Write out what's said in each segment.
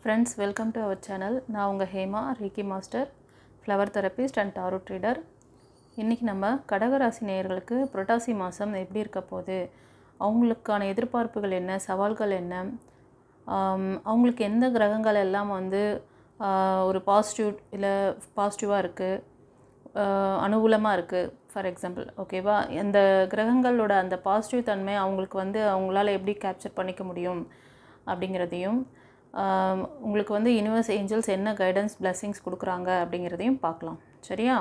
Friends, welcome to our channel. நான் உங்கள் Hema, reiki master, flower therapist and tarot reader. இன்றைக்கி நம்ம கடகராசி நேயர்களுக்கு புரட்டாசி மாதம் எப்படி இருக்க போகுது, அவங்களுக்கான எதிர்பார்ப்புகள் என்ன, சவால்கள் என்ன, அவங்களுக்கு எந்த கிரகங்கள் எல்லாம் வந்து ஒரு பாசிட்டிவாக இருக்குது, அனுகூலமாக இருக்குது. ஃபார் எக்ஸாம்பிள், ஓகேவா, இந்த கிரகங்களோட அந்த பாசிட்டிவ் தன்மை அவங்களுக்கு வந்து அவங்களால எப்படி கேப்சர் பண்ணிக்க முடியும் அப்படிங்கிறதையும், உங்களுக்கு வந்து யூனிவர்ஸ் ஏஞ்சல்ஸ் என்ன கைடன்ஸ் பிளெஸிங்ஸ் கொடுக்குறாங்க அப்படிங்கிறதையும் பார்க்கலாம். சரியா?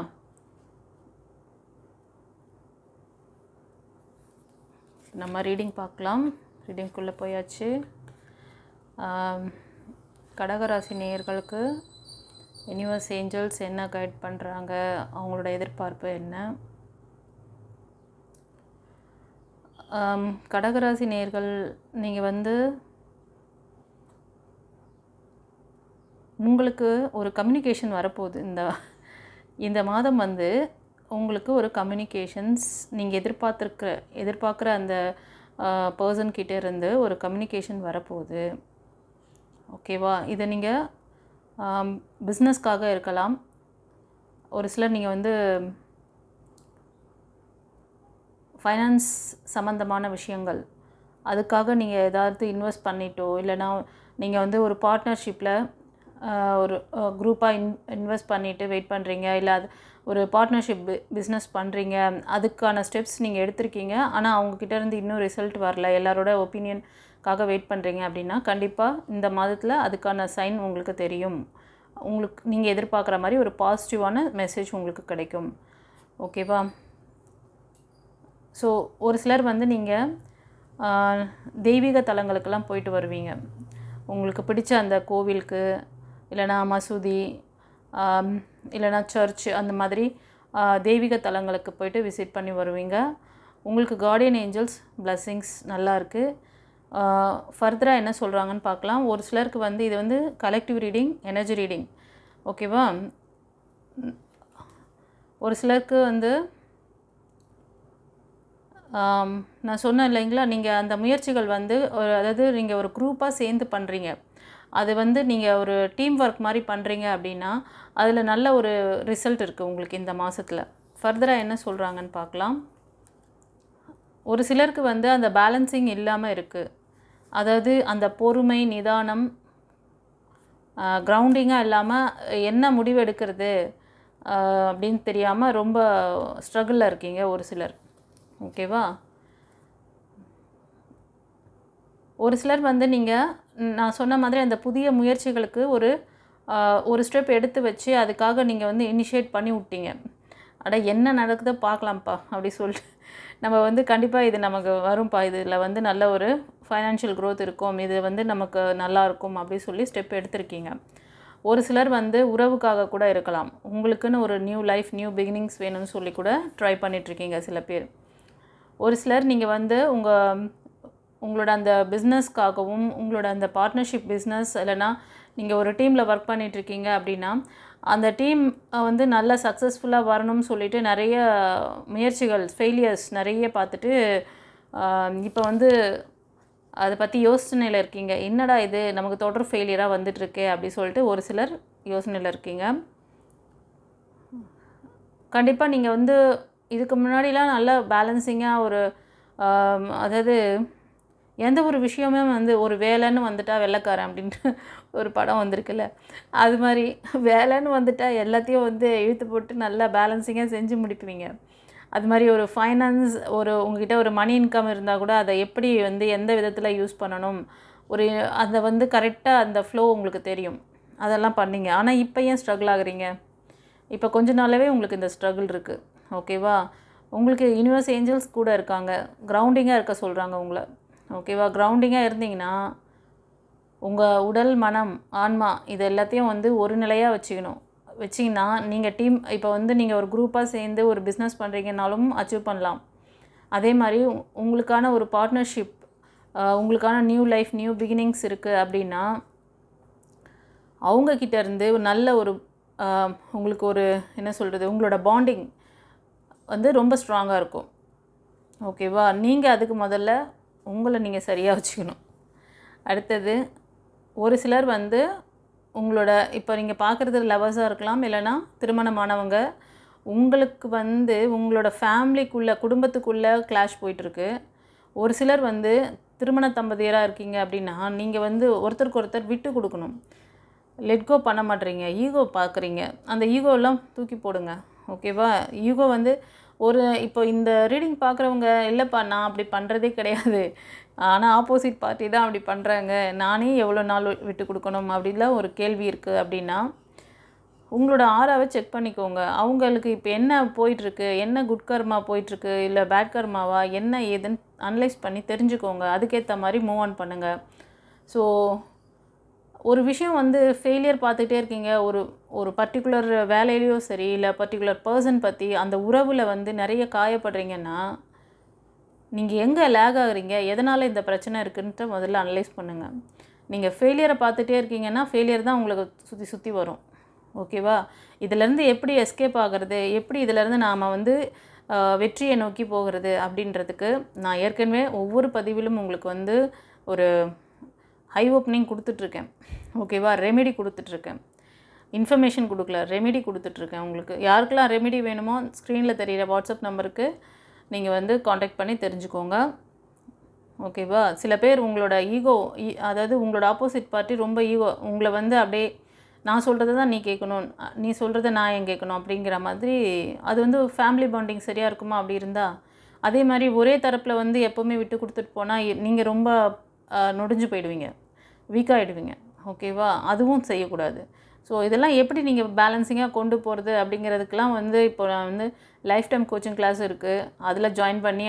நம்ம ரீடிங் பார்க்கலாம். ரீடிங்குள்ளே போயாச்சு. கடகராசி நேயர்களுக்கு யூனிவர்ஸ் ஏஞ்சல்ஸ் என்ன கைட் பண்ணுறாங்க, அவங்களோட எதிர்பார்ப்பு என்ன. கடகராசி நேயர்கள், நீங்கள் வந்து உங்களுக்கு ஒரு கம்யூனிகேஷன் வரப்போகுது. இந்த மாதம் வந்து உங்களுக்கு ஒரு கம்யூனிகேஷன்ஸ் நீங்கள் எதிர்பார்க்குற அந்த பர்சன்கிட்ட இருந்து ஒரு கம்யூனிகேஷன் வரப்போகுது. ஓகேவா? இதை நீங்கள் பிஸ்னஸ்க்காக இருக்கலாம். ஒரு சிலர் நீங்கள் வந்து ஃபைனான்ஸ் சம்மந்தமான விஷயங்கள், அதுக்காக நீங்கள் ஏதாவது இன்வெஸ்ட் பண்ணிட்டோ, இல்லைனா நீங்கள் வந்து ஒரு பார்ட்னர்ஷிப்பில் ஒரு குரூப்பாக இன்வெஸ்ட் பண்ணிவிட்டு வெயிட் பண்ணுறீங்க, இல்லை அது ஒரு பார்ட்னர்ஷிப் பிஸ்னஸ் பண்ணுறீங்க, அதுக்கான ஸ்டெப்ஸ் நீங்கள் எடுத்திருக்கீங்க. ஆனால் அவங்கக்கிட்டேருந்து இன்னும் ரிசல்ட் வரல, எல்லாரோட ஒப்பீனியனுக்காக வெயிட் பண்ணுறீங்க அப்படின்னா, கண்டிப்பாக இந்த மாதத்தில் அதுக்கான சைன் உங்களுக்கு தெரியும். உங்களுக்கு நீங்கள் எதிர்பார்க்குற மாதிரி ஒரு பாசிட்டிவான மெசேஜ் உங்களுக்கு கிடைக்கும். ஓகேவா? ஸோ ஒரு சிலர் வந்து நீங்கள் தெய்வீக தலங்களுக்கெல்லாம் போயிட்டு வருவீங்க. உங்களுக்கு பிடிச்ச அந்த கோவிலுக்கு, இல்லைனா மசூதி, இல்லைனா சர்ச், அந்த மாதிரி தெய்வீக தலங்களுக்கு போயிட்டு விசிட் பண்ணி வருவீங்க. உங்களுக்கு கார்டியன் ஏஞ்சல்ஸ் பிளெஸிங்ஸ் நல்லா இருக்குது. ஃபர்தராக என்ன சொல்கிறாங்கன்னு பார்க்கலாம். ஒரு சிலருக்கு வந்து இது வந்து கலெக்டிவ் ரீடிங், எனர்ஜி ரீடிங். ஓகேவா? ஒரு சிலருக்கு வந்து நான் சொன்னேன் இல்லைங்களா, நீங்கள் அந்த முயற்சிகள் வந்து அதாவது நீங்கள் ஒரு குரூப்பாக சேர்ந்து பண்ணுறீங்க, அது வந்து நீங்கள் ஒரு டீம் ஒர்க் மாதிரி பண்ணுறீங்க அப்படின்னா, அதில் நல்ல ஒரு ரிசல்ட் இருக்குது உங்களுக்கு இந்த மாதத்தில். ஃபர்தராக என்ன சொல்கிறாங்கன்னு பார்க்கலாம். ஒரு சிலருக்கு வந்து அந்த பேலன்சிங் இல்லாமல் இருக்குது. அதாவது அந்த பொறுமை, நிதானம், கிரவுண்டிங்காக இல்லாமல் என்ன முடிவு எடுக்கிறது அப்படின்னு தெரியாமல் ரொம்ப ஸ்ட்ரகிளில் இருக்கீங்க ஒரு சிலர். ஓகேவா? ஒரு சிலர் வந்து நீங்கள் நான் சொன்ன மாதிரி அந்த புதிய முயற்சிகளுக்கு ஒரு ஸ்டெப் எடுத்து வச்சு அதுக்காக நீங்கள் வந்து இனிஷியேட் பண்ணி விட்டீங்க. என்ன நடக்குதோ பார்க்கலாம்ப்பா அப்படி சொல்லிட்டு நம்ம வந்து கண்டிப்பாக இது நமக்கு வரும்ப்பா, இதில் வந்து நல்ல ஒரு ஃபைனான்ஷியல் க்ரோத் இருக்கும், இது வந்து நமக்கு நல்லாயிருக்கும் அப்படி சொல்லி ஸ்டெப் எடுத்திருக்கீங்க. ஒரு சிலர் வந்து உறவுக்காக கூட இருக்கலாம். உங்களுக்குன்னு ஒரு நியூ லைஃப், நியூ பிகினிங்ஸ் வேணும்னு சொல்லி கூட ட்ரை பண்ணிகிட்ருக்கீங்க சில பேர். ஒரு சிலர் நீங்கள் வந்து உங்களோட அந்த பிஸ்னஸ்க்காகவும், உங்களோட அந்த பார்ட்னர்ஷிப் பிஸ்னஸ், இல்லைனா நீங்கள் ஒரு டீமில் ஒர்க் பண்ணிகிட்ருக்கீங்க அப்படின்னா, அந்த டீம் வந்து நல்லா சக்ஸஸ்ஃபுல்லாக வரணும்னு சொல்லிட்டு நிறைய முயற்சிகள், ஃபெயிலியர்ஸ் நிறைய பார்த்துட்டு இப்போ வந்து அதை பற்றி யோசனையில் இருக்கீங்க. என்னடா இது நமக்கு தொடர் ஃபெயிலியராக வந்துட்டுருக்கே அப்படி சொல்லிட்டு ஒரு சிலர் யோசனையில் இருக்கீங்க. கண்டிப்பாக நீங்கள் வந்து இதுக்கு முன்னாடிலாம் நல்லா பேலன்சிங்காக அதாவது எந்த ஒரு விஷயமே வந்து ஒரு வேலைன்னு வந்துட்டால் வெள்ளைக்காரன் அப்படின்ட்டு ஒரு படம் வந்திருக்குல்ல, அது மாதிரி வேலைன்னு வந்துட்டால் எல்லாத்தையும் வந்து இழுத்து போட்டு நல்லா பேலன்சிங்காக செஞ்சு முடிப்பீங்க. அது மாதிரி ஒரு ஃபைனான்ஸ், உங்ககிட்ட ஒரு மணி இன்கம் இருந்தால் கூட அதை எப்படி வந்து எந்த விதத்தில் யூஸ் பண்ணணும், அதை வந்து கரெக்டாக அந்த ஃப்ளோ உங்களுக்கு தெரியும், அதெல்லாம் பண்ணிங்க. ஆனால் இப்போ ஏன் ஸ்ட்ரகிள் ஆகுறீங்க? இப்போ கொஞ்ச நாளாகவே உங்களுக்கு இந்த ஸ்ட்ரகிள் இருக்குது. ஓகேவா? உங்களுக்கு யூனிவர்ஸ் ஏஞ்சல்ஸ் கூட இருக்காங்க, கிரவுண்டிங்காக இருக்க சொல்கிறாங்க உங்களை. ஓகேவா? கிரவுண்டிங்காக இருந்தீங்கன்னா உங்கள் உடல், மனம், ஆன்மா இது எல்லாத்தையும் வந்து ஒரு நிலையாக வச்சிங்கன்னா நீங்கள் டீம் இப்போ வந்து நீங்கள் ஒரு குரூப்பாக சேர்ந்து ஒரு பிஸ்னஸ் பண்ணுறீங்கனாலும் அச்சீவ் பண்ணலாம். அதே மாதிரி உங்களுக்கான ஒரு பார்ட்னர்ஷிப், உங்களுக்கான நியூ லைஃப், நியூ பிகினிங்ஸ் இருக்குது அப்படின்னா அவங்கக்கிட்டேருந்து நல்ல உங்களுக்கு என்ன சொல்கிறது, உங்களோட பாண்டிங் வந்து ரொம்ப ஸ்ட்ராங்காக இருக்கும். ஓகேவா? நீங்கள் அதுக்கு முதல்ல உங்களை நீங்கள் சரியாக வச்சுக்கணும். அடுத்தது, ஒரு சிலர் வந்து உங்களோட இப்போ நீங்கள் பார்க்குறது லவர்ஸாக இருக்கலாம், இல்லைனா திருமணமானவங்க. உங்களுக்கு வந்து உங்களோட ஃபேமிலிக்குள்ளே குடும்பத்துக்குள்ளே கிளாஷ் போயிட்டுருக்கு. ஒரு சிலர் வந்து திருமண தம்பதியராக இருக்கீங்க அப்படின்னா, நீங்கள் வந்து ஒருத்தருக்கு ஒருத்தர் விட்டு கொடுக்கணும். லெட் கோ பண்ண மாட்டேறீங்க. ஈகோ பார்க்குறீங்க. அந்த ஈகோலாம் தூக்கி போடுங்க. ஓகேவா? ஈகோ வந்து இப்போ இந்த ரீடிங் பார்க்குறவங்க, இல்லைப்பா நான் அப்படி பண்ணுறதே கிடையாது. ஆனால் ஆப்போசிட் பார்ட்டி தான் அப்படி பண்ணுறாங்க. நானே எவ்வளோ நாள் விட்டு கொடுக்கணும் அப்படின்லாம் ஒரு கேள்வி இருக்குது அப்படின்னா, உங்களோட ஆறாவை செக் பண்ணிக்கோங்க. அவங்களுக்கு இப்போ என்ன போயிட்டுருக்கு, என்ன குட் கர்மா போயிட்டுருக்கு, இல்லை பேட் கர்மாவா, என்ன ஏதுன்னு அனலைஸ் பண்ணி தெரிஞ்சுக்கோங்க. அதுக்கேற்ற மாதிரி மூவ் ஆன் பண்ணுங்கள். ஸோ ஒரு விஷயம் வந்து ஃபெயிலியர் பார்த்துட்டே இருக்கீங்க. ஒரு பர்ட்டிகுலர் வேலையிலையோ சரி, இல்லை பர்ட்டிகுலர் பர்சன் பற்றி அந்த உறவில் வந்து நிறைய காயப்படுறீங்கன்னா, நீங்கள் எங்கே லேக் ஆகுறீங்க, எதனால் இந்த பிரச்சனை இருக்குன்ட்டு முதல்ல அனலைஸ் பண்ணுங்கள். நீங்கள் ஃபெயிலியரை பார்த்துட்டே இருக்கீங்கன்னா, ஃபெயிலியர் தான் உங்களுக்கு சுற்றி சுற்றி வரும். ஓகேவா? இதிலேருந்து எப்படி எஸ்கேப் ஆகிறது, எப்படி இதிலேருந்து நாம் வந்து வெற்றியை நோக்கி போகிறது அப்படின்றதுக்கு நான் ஏற்கனவே ஒவ்வொரு பதிவிலும் உங்களுக்கு வந்து ஒரு ஹை ஓப்பனிங் கொடுத்துட்ருக்கேன். ஓகேவா? ரெமெடி கொடுத்துட்ருக்கேன். இன்ஃபர்மேஷன் கொடுக்கல, ரெமெடி கொடுத்துட்ருக்கேன் உங்களுக்கு. யாருக்கெல்லாம் ரெமெடி வேணுமோ ஸ்க்ரீனில் தெரிகிற வாட்ஸ்அப் நம்பருக்கு நீங்கள் வந்து காண்டாக்ட் பண்ணி தெரிஞ்சுக்கோங்க. ஓகேவா? சில பேர் உங்களோட ஈகோ, அதாவது உங்களோட ஆப்போசிட் பார்ட்டி ரொம்ப ஈகோ, உங்களை வந்து அப்படியே நான் சொல்கிறத தான் நீ கேட்கணும், நீ சொல்கிறத நான் ஏன் கேட்கணும் அப்படிங்கிற மாதிரி. அது வந்து ஃபேமிலி பாண்டிங் சரியாக இருக்குமா அப்படி இருந்தால்? அதே மாதிரி ஒரே தரப்பில் வந்து எப்போவுமே விட்டு கொடுத்துட்டு போனால் நீங்கள் ரொம்ப நொடிஞ்சு போயிடுவீங்க, வீக்காகிடுவீங்க. ஓகேவா? அதுவும் செய்யக்கூடாது. ஸோ இதெல்லாம் எப்படி நீங்கள் பேலன்சிங்காக கொண்டு போகிறது அப்படிங்கிறதுக்கெலாம் வந்து இப்போ நான் வந்து லைஃப் டைம் கோச்சிங் கிளாஸ் இருக்குது. அதில் ஜாயின் பண்ணி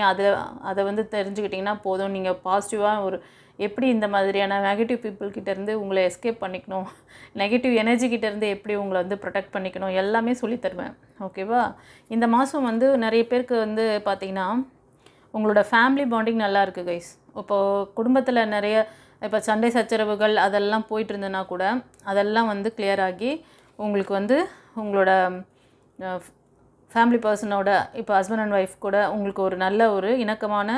அதை வந்து தெரிஞ்சுக்கிட்டிங்கன்னா போதும். நீங்கள் பாசிட்டிவாக எப்படி இந்த மாதிரியான நெகட்டிவ் பீப்புள்கிட்டேருந்து உங்களை எஸ்கேப் பண்ணிக்கணும், நெகட்டிவ் எனர்ஜிக்கிட்டேருந்து எப்படி உங்களை வந்து ப்ரொடெக்ட் பண்ணிக்கணும், எல்லாமே சொல்லித்தருவேன். ஓகேவா? இந்த மாதம் வந்து நிறைய பேருக்கு வந்து பார்த்திங்கன்னா உங்களோட ஃபேமிலி பாண்டிங் நல்லா இருக்குது கைஸ். இப்போது குடும்பத்தில் நிறைய இப்போ சண்டை சச்சரவுகள் அதெல்லாம் போயிட்டு இருந்ததுன்னா கூட அதெல்லாம் வந்து கிளியர் ஆகி உங்களுக்கு வந்து உங்களோட ஃபேமிலி பர்சனோட, இப்போ ஹஸ்பண்ட் அண்ட் ஒய்ஃப் கூட உங்களுக்கு ஒரு நல்ல ஒரு இணக்கமான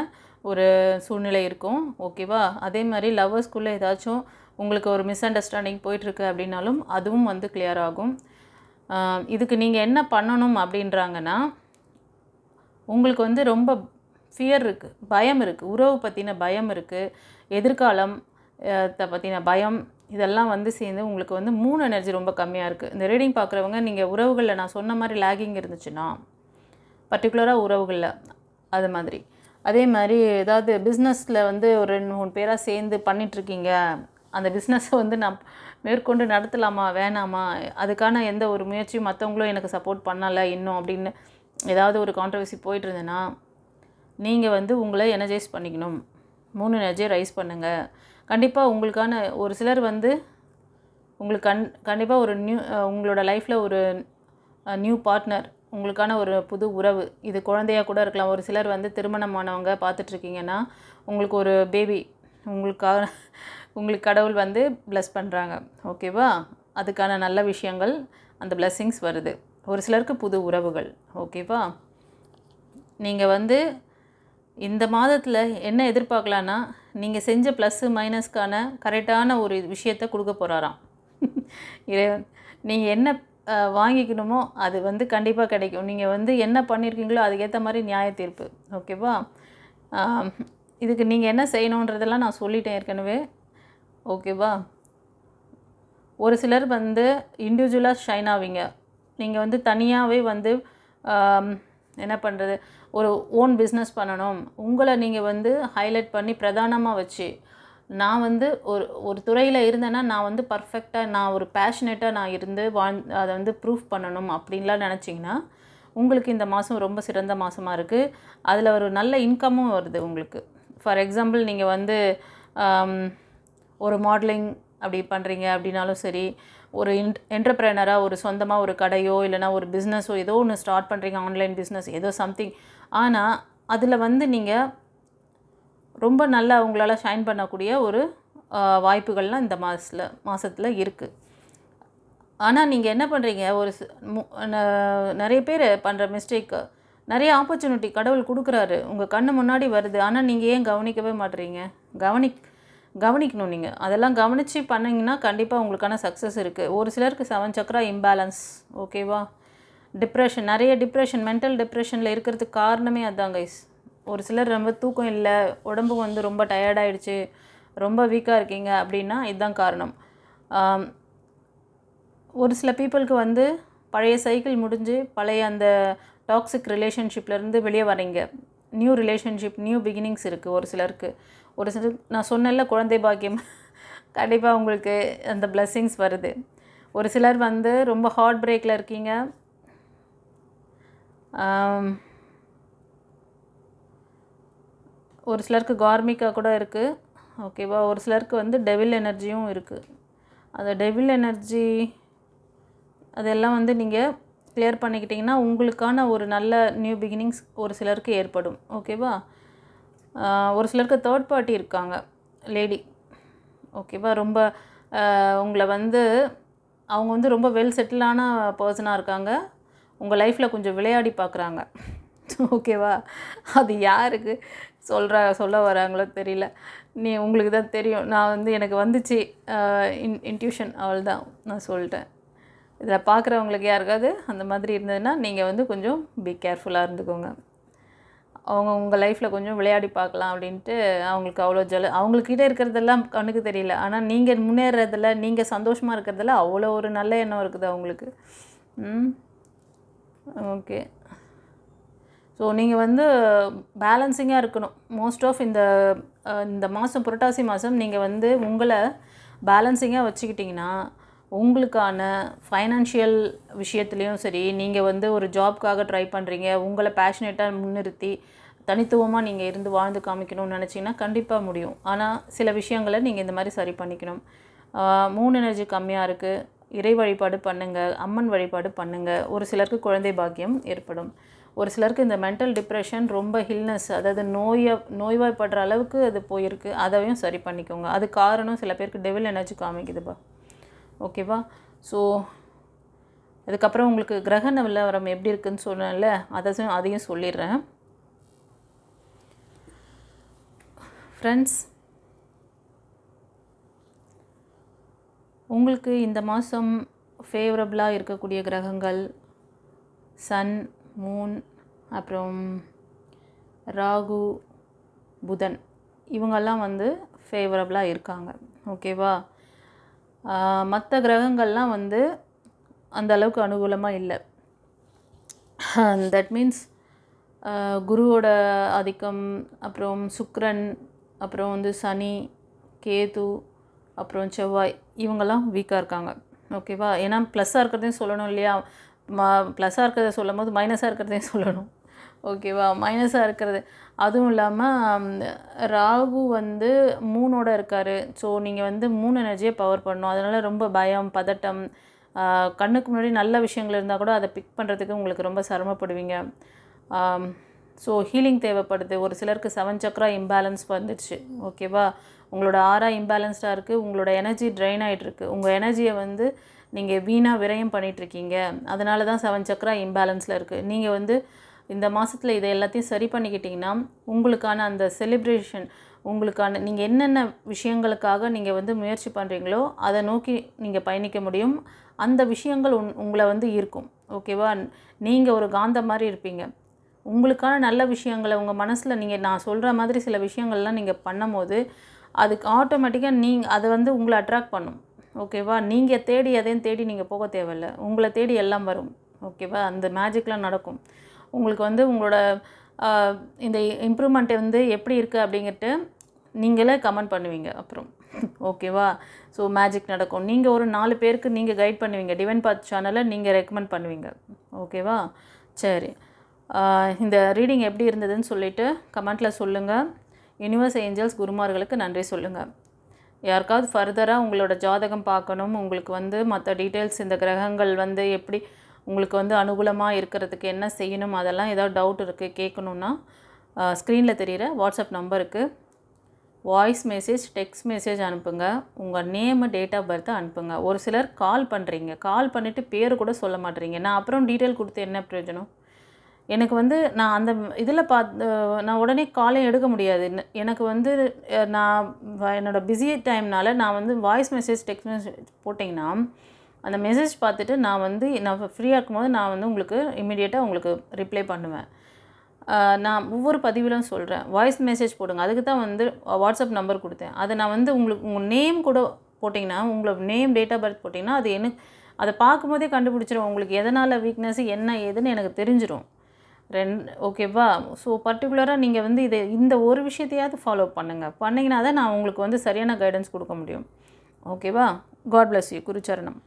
ஒரு சூழ்நிலை இருக்கும். ஓகேவா? அதே மாதிரி லவ்வர்ஸ்குள்ளே ஏதாச்சும் உங்களுக்கு ஒரு மிஸ் அண்டர்ஸ்டாண்டிங் போயிட்டுருக்கு அப்படின்னாலும் அதுவும் வந்து கிளியர் ஆகும். இதுக்கு நீங்கள் என்ன பண்ணணும் அப்படின்றாங்கன்னா, உங்களுக்கு வந்து ரொம்ப ஃபியர் இருக்குது, பயம் இருக்குது, உறவு பற்றின பயம் இருக்குது, எதிர்காலம் பற்றின பயம், இதெல்லாம் வந்து சேர்ந்து உங்களுக்கு வந்து மூணு எனர்ஜி ரொம்ப கம்மியாக இருக்குது. இந்த ரீடிங் பார்க்குறவங்க நீங்கள் உறவுகளில் நான் சொன்ன மாதிரி லேகிங் இருந்துச்சுன்னா, பர்டிகுலராக உறவுகளில் அது மாதிரி, அதே மாதிரி ஏதாவது பிஸ்னஸில் வந்து ஒரு 2-3 பேராக சேர்ந்து பண்ணிகிட்ருக்கீங்க, அந்த பிஸ்னஸை வந்து நான் மேற்கொண்டு நடத்தலாமா வேணாமா, அதுக்கான எந்த ஒரு முயற்சியும் மற்றவங்களும் எனக்கு சப்போர்ட் பண்ணலை இன்னும் அப்படின்னு ஏதாவது ஒரு கான்ட்ரவர்சி போயிட்டு இருந்ததுன்னா, நீங்கள் வந்து உங்களை எனர்ஜைஸ் பண்ணிக்கணும். 3 எனர்ஜியை ரைஸ் பண்ணுங்கள். கண்டிப்பாக உங்களுக்கான ஒரு சிலர் வந்து உங்களுக்கு கண்டிப்பாக ஒரு உங்களோட லைஃப்பில் ஒரு நியூ பார்ட்னர், உங்களுக்கான ஒரு புது உறவு, இது குழந்தையாக கூட இருக்கலாம். ஒரு சிலர் வந்து திருமணமானவங்க பார்த்துட்ருக்கீங்கன்னா உங்களுக்கு ஒரு பேபி உங்களுக்கு கடவுள் வந்து ப்ளஸ் பண்ணுறாங்க. ஓகேவா? அதுக்கான நல்ல விஷயங்கள், அந்த பிளெஸ்ஸிங்ஸ் வருது. ஒரு சிலருக்கு புது உறவுகள். ஓகேவா? நீங்கள் வந்து இந்த மாதத்தில் என்ன எதிர்பார்க்கலான்னா, நீங்கள் செஞ்ச ப்ளஸ்ஸு மைனஸ்க்கான கரெக்டான ஒரு விஷயத்தை கொடுக்க போகிறாராம் இறைவன். நீங்கள் என்ன வாங்கிக்கணுமோ அது வந்து கண்டிப்பாக கிடைக்கும். நீங்கள் வந்து என்ன பண்ணியிருக்கீங்களோ அதுக்கேற்ற மாதிரி நியாய தீர்ப்பு. ஓகேவா? இதுக்கு நீங்கள் என்ன செய்யணுன்றதெல்லாம் நான் சொல்லிட்டேன் ஏற்கனவே. ஓகேவா? ஒரு சிலர் வந்து இண்டிவிஜுவலாக ஷைன் ஆவீங்க. நீங்கள் வந்து தனியாகவே வந்து என்ன பண்ணுறது, ஒரு ஓன் பிஸ்னஸ் பண்ணணும், உங்களை நீங்கள் வந்து ஹைலைட் பண்ணி பிரதானமாக வச்சு, நான் வந்து ஒரு துறையில் இருந்தேன்னா நான் வந்து பர்ஃபெக்டாக, நான் ஒரு பேஷனேட்டாக நான் இருந்து அதை வந்து ப்ரூஃப் பண்ணணும் அப்படின்லாம் நினச்சிங்கன்னா, உங்களுக்கு இந்த மாதம் ரொம்ப சிறந்த மாதமாக இருக்குது. அதில் ஒரு நல்ல இன்கமும் வருது உங்களுக்கு. ஃபார் எக்ஸாம்பிள், நீங்கள் வந்து ஒரு மாடலிங் அப்படி பண்ணுறீங்க அப்படின்னாலும் சரி, ஒரு என்டர்ப்ரெனராக ஒரு சொந்தமாக ஒரு கடையோ இல்லைனா ஒரு பிஸ்னஸோ ஏதோ ஒன்று ஸ்டார்ட் பண்ணுறீங்க, ஆன்லைன் பிஸ்னஸ் ஏதோ சம்திங். ஆனால் அதில் வந்து நீங்கள் ரொம்ப நல்லா உங்களால் ஷைன் பண்ணக்கூடிய ஒரு வாய்ப்புகள்லாம் இந்த மாதத்தில் இருக்குது. ஆனால் நீங்கள் என்ன பண்ணுறீங்க, நிறைய பேர் பண்ணுற மிஸ்டேக்கு, நிறைய ஆப்பர்ச்சுனிட்டி கடவுள் கொடுக்குறாரு, உங்கள் கண்ணு முன்னாடி வருது, ஆனால் நீங்கள் ஏன் கவனிக்கவே மாட்டுறீங்க? கவனிக்கணும் நீங்கள். அதெல்லாம் கவனித்து பண்ணிங்கன்னா கண்டிப்பாக உங்களுக்கான சக்ஸஸ் இருக்குது. ஒரு சிலருக்கு 7 சக்ரா இம்பேலன்ஸ். ஓகேவா? டிப்ரெஷன், நிறைய டிப்ரெஷன், மென்டல் டிப்ரெஷனில் இருக்கிறதுக்கு காரணமே அதுதான் கைஸ். ஒரு சிலர் ரொம்ப தூக்கம் இல்லை, உடம்பு வந்து ரொம்ப டயர்டாயிடுச்சு, ரொம்ப வீக்காக இருக்கீங்க அப்படின்னா இதுதான் காரணம். ஒரு சில பீப்புளுக்கு வந்து பழைய சைக்கிள் முடிஞ்சு பழைய அந்த டாக்ஸிக் ரிலேஷன்ஷிப்லேருந்து வெளியே வரீங்க. நியூ ரிலேஷன்ஷிப், நியூ பிகினிங்ஸ் இருக்குது ஒரு சிலருக்கு. ஒரு சிலர் நான் சொன்னேன்ல குழந்தை பாக்கியம், கண்டிப்பாக உங்களுக்கு அந்த பிளெஸ்ஸிங்ஸ் வருது. ஒரு சிலர் வந்து ரொம்ப ஹார்ட் பிரேக்கில் இருக்கீங்க. ஒரு சிலருக்கு கார்மிக்காக கூட இருக்குது. ஓகேவா? ஒரு சிலருக்கு வந்து டெவில் எனர்ஜியும் இருக்குது. அந்த டெவில் எனர்ஜி அதெல்லாம் வந்து நீங்கள் கிளியர் பண்ணிக்கிட்டிங்கன்னா உங்களுக்கான ஒரு நல்ல நியூ பிகினிங்ஸ் ஒரு சிலருக்கு ஏற்படும். ஓகேவா? ஒரு சிலருக்கு தேர்ட் பார்ட்டி இருக்காங்க, லேடி. ஓகேவா? ரொம்ப உங்களை வந்து அவங்க வந்து ரொம்ப வெல் செட்டிலான பர்சனாக இருக்காங்க. உங்கள் லைஃப்பில் கொஞ்சம் விளையாடி பார்க்குறாங்க. ஓகேவா? அது யாருக்கு சொல்ல வராங்களோ தெரியல. உங்களுக்கு தான் தெரியும். நான் வந்து எனக்கு வந்துச்சு இன்ட்யூஷன், அவள் தான் நான் சொல்லிட்டேன். இதில் பார்க்குறவங்களுக்கு யாருக்காவது அந்த மாதிரி இருந்ததுன்னா நீங்கள் வந்து கொஞ்சம் பி கேர்ஃபுல்லாக இருந்துக்கோங்க. அவங்க உங்கள் லைஃப்பில் கொஞ்சம் விளையாடி பார்க்கலாம் அப்படின்ட்டு அவங்களுக்கு அவ்வளோ அவங்கக்கிட்ட இருக்கிறதெல்லாம் கண்ணுக்கு தெரியல. ஆனால் நீங்கள் முன்னேறதில், நீங்கள் சந்தோஷமாக இருக்கிறதில் அவ்வளோ ஒரு நல்ல எண்ணம் இருக்குது அவங்களுக்கு. ஓகே. ஸோ நீங்கள் வந்து பேலன்சிங்காக இருக்கணும். மோஸ்ட் ஆஃப் இந்த மாதம், புரட்டாசி மாதம் நீங்கள் வந்து உங்களை பேலன்சிங்காக வச்சுக்கிட்டிங்கன்னா உங்களுக்கான ஃபைனான்ஷியல் விஷயத்துலேயும் சரி, நீங்கள் வந்து ஒரு ஜாப்க்காக ட்ரை பண்ணுறீங்க, உங்களை பேஷனேட்டாக முன்னிறுத்தி தனித்துவமாக நீங்கள் இருந்து வாழ்ந்து காமிக்கணும்னு நினச்சிங்கன்னா கண்டிப்பாக முடியும். ஆனால் சில விஷயங்களை நீங்கள் இந்த மாதிரி சரி பண்ணிக்கணும். மூன் எனர்ஜி கம்மியாக இருக்குது, இறை வழிபாடு பண்ணுங்கள், அம்மன் வழிபாடு பண்ணுங்கள். ஒரு சிலருக்கு குழந்தை பாக்கியம் ஏற்படும். ஒரு சிலருக்கு இந்த மென்டல் டிப்ரெஷன் ரொம்ப ஹில்னஸ், அதாவது நோய்வாய்ப்படுற அளவுக்கு அது போயிருக்கு, அதையும் சரி பண்ணிக்கோங்க. அது காரணம் சில பேருக்கு டெவில் எனர்ஜி காமிக்குதுப்பா. ஓகேவா? ஸோ அதுக்கப்புறம் உங்களுக்கு கிரக நிலவரம் எப்படி இருக்குதுன்னு சொன்னேன்ல, அதையும் சொல்லிடுறேன். ஃப்ரெண்ட்ஸ், உங்களுக்கு இந்த மாதம் ஃபேவரபுளாக இருக்கக்கூடிய கிரகங்கள் சன், மூன், அப்புறம் ராகு, புதன், இவங்கெல்லாம் வந்து ஃபேவரபுளாக இருக்காங்க. ஓகேவா? மற்ற கிரகங்கள்லாம் வந்து அந்த அளவுக்கு அனுகூலமாக இல்லை. தட் மீன்ஸ் குருவோட ஆதிக்கம், அப்புறம் சுக்கிரன், அப்புறம் வந்து சனி, கேது, அப்புறம் செவ்வாய், இவங்கெல்லாம் வீக்காக இருக்காங்க. ஓகேவா? ஏன்னா ப்ளஸ்ஸாக இருக்கிறதையும் சொல்லணும் இல்லையா? ப்ளஸ்ஸாக இருக்கிறத சொல்லும் போது மைனஸாக இருக்கிறதையும் சொல்லணும். ஓகேவா? மைனஸாக இருக்கிறது. அதுவும் இல்லாமல் ராகு வந்து மூனோடு இருக்கார். ஸோ நீங்கள் வந்து மூன் எனர்ஜியை பவர் பண்ணணும். அதனால் ரொம்ப பயம், பதட்டம், கண்ணுக்கு முன்னாடி நல்ல விஷயங்கள் இருந்தால் கூட அதை பிக் பண்ணுறதுக்கு உங்களுக்கு ரொம்ப சிரமப்படுவீங்க. ஸோ ஹீலிங் தேவைப்படுது. ஒரு சிலருக்கு 7 சக்ரா இம்பேலன்ஸ் வந்துடுச்சு. ஓகேவா? உங்களோட ஆரா இம்பேலன்ஸ்டாக இருக்குது, உங்களோட எனர்ஜி ட்ரைன் ஆகிட்டுருக்கு. உங்கள் எனர்ஜியை வந்து நீங்கள் வீணாக விரயம் பண்ணிகிட்ருக்கீங்க. அதனால தான் 7 சக்ரா இம்பேலன்ஸில் இருக்குது. நீங்கள் வந்து இந்த மாதத்தில் இதை எல்லாத்தையும் சரி பண்ணிக்கிட்டிங்கன்னா உங்களுக்கான அந்த செலிப்ரேஷன், உங்களுக்கான நீங்கள் என்னென்ன விஷயங்களுக்காக நீங்கள் வந்து முயற்சி பண்ணுறீங்களோ அதை நோக்கி நீங்கள் பயணிக்க முடியும். அந்த விஷயங்கள் உங்களை வந்து ஈர்க்கும். ஓகேவா? நீங்கள் ஒரு காந்தம் மாதிரி இருப்பீங்க. உங்களுக்கான நல்ல விஷயங்களை உங்கள் மனசில் நான் சொல்கிற மாதிரி சில விஷயங்கள்லாம் நீங்கள் பண்ணும் போது அதுக்கு ஆட்டோமேட்டிக்காக அதை வந்து உங்களை அட்ராக்ட் பண்ணும். ஓகேவா? நீங்கள் தேடி எதையும் தேடி நீங்கள் போக தேவையில்லை, உங்களை தேடி எல்லாம் வரும். ஓகேவா? அந்த மேஜிக்லாம் நடக்கும். உங்களுக்கு வந்து உங்களோட இந்த இம்ப்ரூவ்மெண்ட் வந்து எப்படி இருக்குது அப்படிங்கிட்டு நீங்களே கமெண்ட் பண்ணுவீங்க அப்புறம். ஓகேவா? ஸோ மேஜிக் நடக்கும். நீங்கள் ஒரு 4 பேருக்கு நீங்கள் கைட் பண்ணுவீங்க. டிவைன் பாத் சேனலை நீங்கள் ரெக்கமெண்ட் பண்ணுவீங்க. ஓகேவா? சரி, இந்த ரீடிங் எப்படி இருந்ததுன்னு சொல்லிவிட்டு கமெண்ட்டில் சொல்லுங்கள். யூனிவர்ஸ் ஏஞ்சல்ஸ் குருமார்களுக்கு நன்றி சொல்லுங்கள். யாருக்காவது ஃபர்தராக உங்களோட ஜாதகம் பார்க்கணும், உங்களுக்கு வந்து மற்ற டீட்டெயில்ஸ், இந்த கிரகங்கள் வந்து எப்படி உங்களுக்கு வந்து அனுகூலமாக இருக்கிறதுக்கு என்ன செய்யணும், அதெல்லாம் ஏதாவது டவுட் இருக்குது கேட்கணுன்னா ஸ்க்ரீனில் தெரிகிற வாட்ஸ்அப் நம்பருக்கு வாய்ஸ் மெசேஜ், டெக்ஸ்ட் மெசேஜ் அனுப்புங்க. உங்கள் நேமு, டேட் ஆஃப் பர்த்தை அனுப்புங்க. ஒரு சிலர் கால் பண்ணுறீங்க, கால் பண்ணிவிட்டு பேர் கூட சொல்ல மாட்டேறீங்க. நான் அப்புறம் டீட்டெயில் கொடுத்து என்ன பிரயோஜனம்? எனக்கு வந்து நான் அந்த இதில் நான் உடனே காலே எடுக்க முடியாது. எனக்கு வந்து நான் என்னோடய பிஸி டைம்னால நான் வந்து வாய்ஸ் மெசேஜ், டெக்ஸ்ட் மெசேஜ் போட்டிங்கன்னா, அந்த மெசேஜ் பார்த்துட்டு நான் ஃப்ரீயாக இருக்கும்போது நான் வந்து உங்களுக்கு இமிடியேட்டாக உங்களுக்கு ரிப்ளை பண்ணுவேன். நான் ஒவ்வொரு பதிவிலும் சொல்கிறேன், வாய்ஸ் மெசேஜ் போடுங்க. அதுக்கு தான் வந்து வாட்ஸ்அப் நம்பர் கொடுத்தேன். அதை நான் வந்து உங்களுக்கு உங்கள் நேம் கூட போட்டிங்கன்னா, உங்களோட நேம், டேட் ஆஃப் பர்த் போட்டிங்கன்னா, அது அதை பார்க்கும்போதே கண்டுபிடிச்சிரும். உங்களுக்கு எதனால் வீக்னஸ், என்ன ஏதுன்னு எனக்கு தெரிஞ்சிடும். ஓகேவா? ஸோ பர்ட்டிகுலராக நீங்கள் வந்து இந்த ஒரு விஷயத்தையாவது ஃபாலோ பண்ணுங்கள். பண்ணிங்கன்னா தான் நான் உங்களுக்கு வந்து சரியான கைடன்ஸ் கொடுக்க முடியும். ஓகேவா? God bless you. குருச்சரணம்.